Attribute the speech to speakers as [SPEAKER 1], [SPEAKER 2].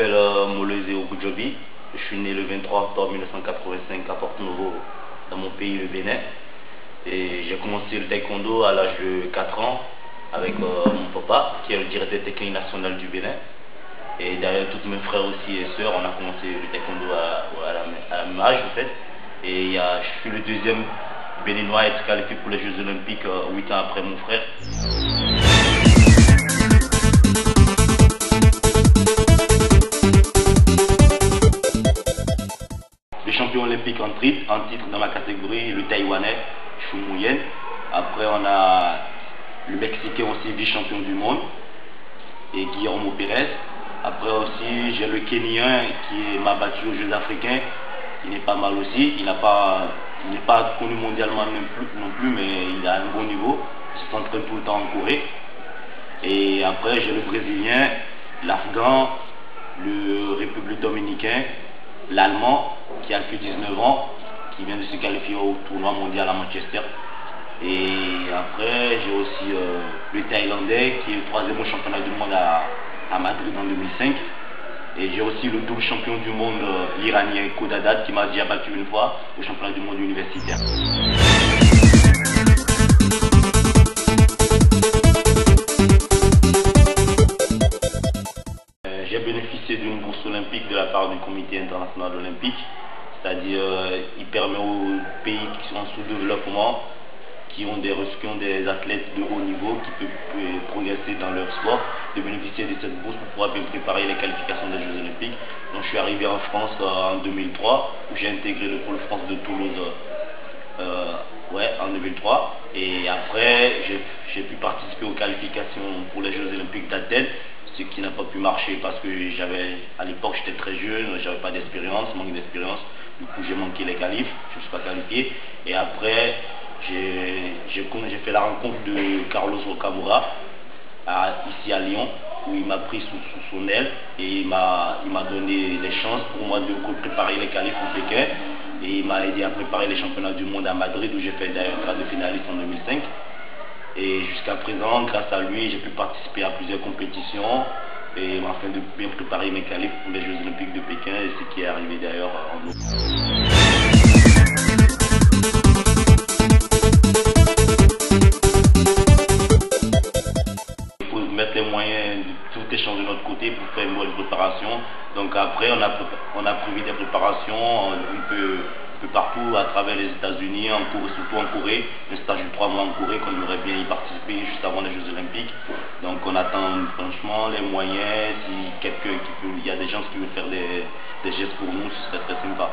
[SPEAKER 1] m'appelle Mouleze Ogoudjobi. Je suis né le 23 octobre 1985 à Porto Novo, dans mon pays, le Bénin. Et j'ai commencé le taekwondo à l'âge de 4 ans avec mon papa, qui est le directeur technique national du Bénin. Et derrière tous mes frères aussi et sœurs, on a commencé le taekwondo à la même âge en fait. Et je suis le deuxième béninois à être qualifié pour les Jeux Olympiques 8 ans après mon frère. Le champion olympique en titre dans ma catégorie, le taïwanais, Chou Nguyen. Après on a le Mexicain aussi vice-champion du monde, et Guillermo Pérez. Après aussi j'ai le Kenyan qui m'a battu aux Jeux africains, il est pas mal aussi, il n'est pas connu mondialement non plus, mais il a un bon niveau, il s'entraîne tout le temps en Corée. Et après j'ai le Brésilien, l'Afghan, le République dominicain, l'Allemand qui a plus de 19 ans, qui vient de se qualifier au tournoi mondial à Manchester. Et après j'ai aussi le Thaïlandais qui est le 3e au championnat du monde à Madrid en 2005. Et j'ai aussi le double champion du monde, l'Iranien Kodadat, qui m'a déjà battu une fois au championnat du monde universitaire. J'ai bénéficié d'une bourse olympique de la part du comité international olympique, c'est-à-dire il permet aux pays qui sont en sous-développement, qui ont des athlètes de haut niveau qui peuvent progresser dans leur sport, de bénéficier de cette bourse pour pouvoir préparer les qualifications des Jeux Olympiques. Donc je suis arrivé en France en 2003, où j'ai intégré le pôle France de Toulouse en 2003. Et après j'ai pu participer aux qualifications pour les Jeux Olympiques d'Athènes, ce qui n'a pas pu marcher parce que à l'époque j'étais très jeune, j'avais pas d'expérience, manque d'expérience, du coup j'ai manqué les qualifs, je ne suis pas qualifié. Et après j'ai fait la rencontre de Carlos Rocamora ici à Lyon, où il m'a pris sous son aile et il m'a donné des chances pour moi de préparer les qualifs au Pékin, et il m'a aidé à préparer les championnats du monde à Madrid, où j'ai fait d'ailleurs quart de finaliste en 2005. Et jusqu'à présent, grâce à lui, j'ai pu participer à plusieurs compétitions et afin de bien préparer mes qualifs pour les Jeux Olympiques de Pékin, et ce qui est arrivé d'ailleurs en août. Les moyens de tout échanger de notre côté pour faire une bonne préparation. Donc après on a prévu des préparations un peu partout à travers les États-Unis, surtout en Corée, un stage de 3 mois en Corée qu'on aurait bien y participer juste avant les Jeux Olympiques. Donc on attend franchement les moyens, si il y a des gens qui veulent faire des gestes pour nous, ce serait très sympa.